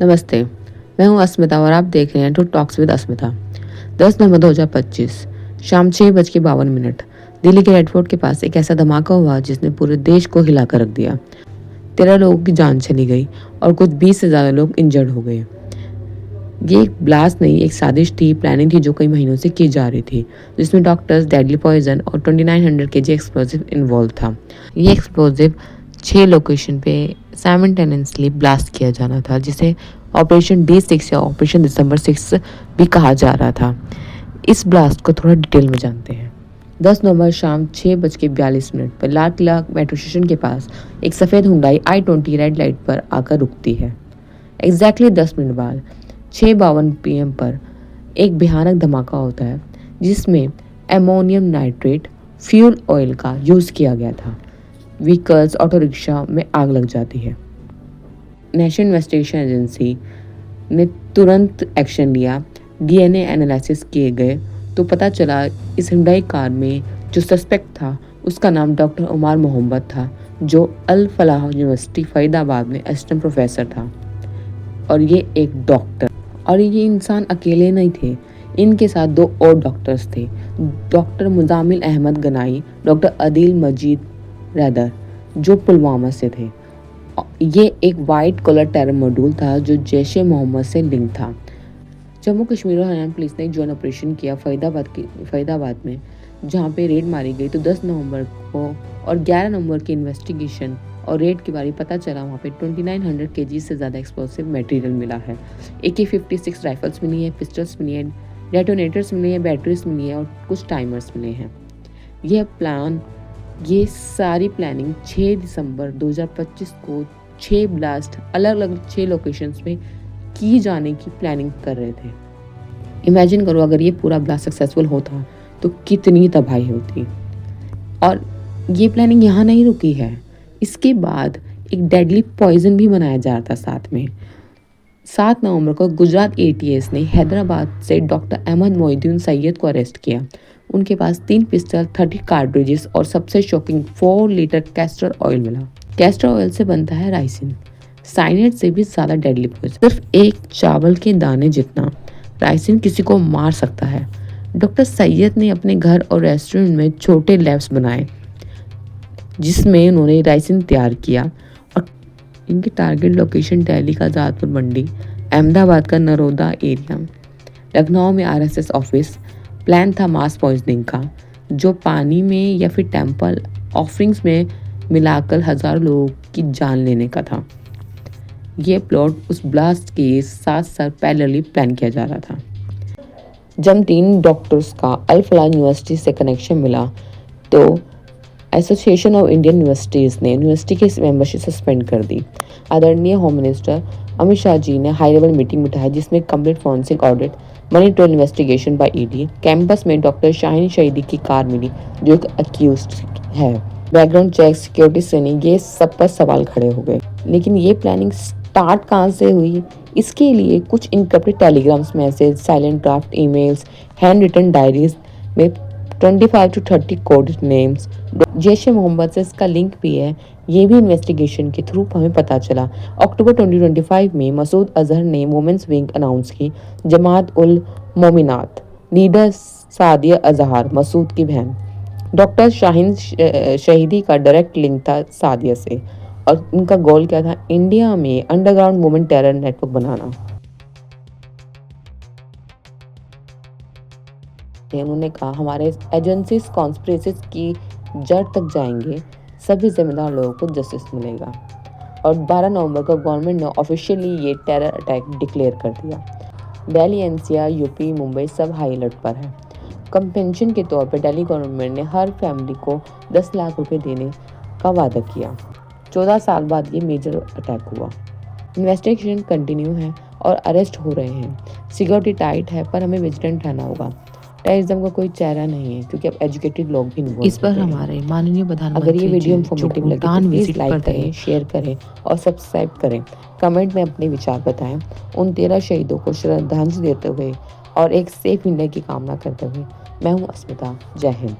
नमस्ते, मैं हूं अस्मिता और आप देख रहे हैं टू टॉक्स विद अस्मिता। 10 नवंबर 2025 शाम 6:52 दिल्ली के रेड फोर्ट के पास एक ऐसा धमाका हुआ जिसने पूरे देश को हिला कर रख दिया। 13 लोगों की जान चली गई और कुछ 20 से ज़्यादा लोग इंजर्ड हो गए। ये एक ब्लास्ट नहीं, एक साजिश थी, प्लानिंग थी जो कई महीनों से की जा रही थी, जिसमें डॉक्टर्स, डेडली पॉइजन और 2900 kg एक्सप्लोजिव इन्वॉल्व था। ये एक्सप्लोजिव 6 लोकेशन पे साइमल्टेनियसली ब्लास्ट किया जाना था, जिसे ऑपरेशन D6 या ऑपरेशन दिसंबर 6 भी कहा जा रहा था। इस ब्लास्ट को थोड़ा डिटेल में जानते हैं। 10 नवंबर शाम 6:42 पर लाल किला मेट्रो स्टेशन के पास एक सफ़ेद हुंडई i20 रेड लाइट पर आकर रुकती है। एग्जैक्टली 10 मिनट बाद 6:52 PM पर एक भयानक धमाका होता है, जिसमें एमोनियम नाइट्रेट फ्यूल ऑयल का यूज़ किया गया था। व्हीकल्स, ऑटो रिक्शा में आग लग जाती है। नेशनल इन्वेस्टिगेशन एजेंसी ने तुरंत एक्शन लिया। DNA एनालिसिस किए गए तो पता चला इस हुंडई कार में जो सस्पेक्ट था उसका नाम डॉक्टर उमर मोहम्मद था, जो अल फलाह यूनिवर्सिटी फरीदाबाद में असिस्टेंट प्रोफेसर था। और ये एक डॉक्टर, और ये इंसान अकेले नहीं थे, इनके साथ 2 और डॉक्टर्स थे, डॉक्टर मुजामिल अहमद गनाई, डॉक्टर अदील मजीद रैदर, जो पुलवामा से थे। ये एक वाइट कॉलर टेरर मॉड्यूल था जो जैश ए मोहम्मद से लिंक था। जम्मू कश्मीर और हरियाणा पुलिस ने एक जॉइंट ऑपरेशन किया फरीदाबाद में, जहां पे रेड मारी गई। तो 10 नवंबर को और 11 नवंबर की इन्वेस्टिगेशन और रेड के बारे में पता चला, वहाँ पे 2900 kg से ज़्यादा एक्सप्लोसिव मटेरियल मिला है। AK-56 राइफल्स मिली है, पिस्टल्स मिली है, डेटोनेटर्स मिले हैं, बैटरीज मिली है और कुछ टाइमर्स मिले हैं। ये सारी प्लानिंग 6 दिसंबर 2025 को 6 ब्लास्ट अलग अलग 6 लोकेशंस में की जाने की प्लानिंग कर रहे थे। इमेजिन करो, अगर ये पूरा ब्लास्ट सक्सेसफुल होता तो कितनी तबाही होती। और ये प्लानिंग यहाँ नहीं रुकी है, इसके बाद एक डेडली पॉइजन भी बनाया जा रहा था साथ में। 7 नवंबर को गुजरात ATS ने हैदराबाद से डॉक्टर अहमद मोइनुद्दीन सैयद को अरेस्ट किया। उनके पास 3 पिस्टल, 30 कार्ट्रिजेस और सबसे शॉकिंग 4 लीटर कैस्टर ऑयल मिला। कैस्टर ऑयल से बनता है राइसिन, साइनेट से भी ज़्यादा डेडली पॉइजन। सिर्फ एक चावल के दाने जितना राइसिन किसी को मार सकता है। डॉक्टर सैयद ने अपने घर और रेस्टोरेंट में छोटे लैब्स बनाए, जिसमें उन्होंने राइसिन तैयार किया। और इनकी टारगेट लोकेशन दिल्ली का जादपुर मंडी, अहमदाबाद का नरोदा एरिया, लखनऊ में RSS ऑफिस। प्लान था मास पॉइजनिंग का, जो पानी में या फिर टेम्पल ऑफरिंग्स में मिलाकर 1000 लोगों की जान लेने का था। ये प्लॉट उस ब्लास्ट के साथ पैरेलली प्लान किया जा रहा था। जब 3 डॉक्टर्स का अल फलाह यूनिवर्सिटी से कनेक्शन मिला तो एसोसिएशन ऑफ इंडियन यूनिवर्सिटीज़ ने यूनिवर्सिटी की मेंबरशिप सस्पेंड कर दी। आदरणीय होम मिनिस्टर अमित शाह जी ने हाई लेवल मीटिंग बिठाई, जिसमें complete forensic audit, money trail investigation by ED। Campus में डॉक्टर शाहीन शहीदी की कार मिली, जो एक अक्यूज्ड है। बैकग्राउंड चेक, सिक्योरिटी स्क्रीनिंग, ये सब पर सवाल खड़े हो गए। लेकिन ये प्लानिंग स्टार्ट कहाँ से हुई? इसके लिए कुछ encrypted telegrams, message, silent draft emails, hand written diaries में 25 to 30 code names, Jaish e Mohammed से इसका लिंक भी है। ये भी इन्वेस्टिगेशन के थ्रू हमें पता चला। अक्टूबर 2025 में मसूद अजहर ने वुमेन्स विंग अनाउंस की। जमात उल मोमिनात लीडर सादिया अजहर, मसूद की बहन। डॉक्टर शाहीन शहीदी का डायरेक्ट लिंक था सादिया से, और उनका गोल क्या था? इंडिया में अंडरग्राउंड वुमेन टेरर नेटवर्क बनाना। उन्होंने कहा, हमारे एजेंसीज कॉन्स्पिरेसीज की जड़ तक जाएंगे, सभी जिम्मेदार लोगों को जस्टिस मिलेगा। और 12 नवंबर को गवर्नमेंट ने ऑफिशियली ये टेरर अटैक डिक्लेयर कर दिया। दिल्ली, NCR, UP, मुंबई सब हाई अलर्ट पर है। कंपेंशन के तौर पर दिल्ली गवर्नमेंट ने हर फैमिली को 10 लाख रुपए देने का वादा किया। 14 साल बाद ये मेजर अटैक हुआ। इन्वेस्टिगेशन कंटिन्यू है और अरेस्ट हो रहे हैं। सिक्योरिटी टाइट है, पर हमें विजिलेंट रहना होगा। टेररिज्म का कोई चेहरा नहीं है, क्योंकि अब एजुकेटेड लोग भी नहीं। इस पर हमारे माननीय प्रधानमंत्री, अगर ये वीडियो इन्फॉर्मेटिव लगे तो प्लीज लाइक करें, शेयर करें और सब्सक्राइब करें। कमेंट में अपने विचार बताएं। उन 13 शहीदों को श्रद्धांजलि देते हुए और एक सेफ इंडिया की कामना करते हुए मैं हूँ अस्मिता। जय हिंद।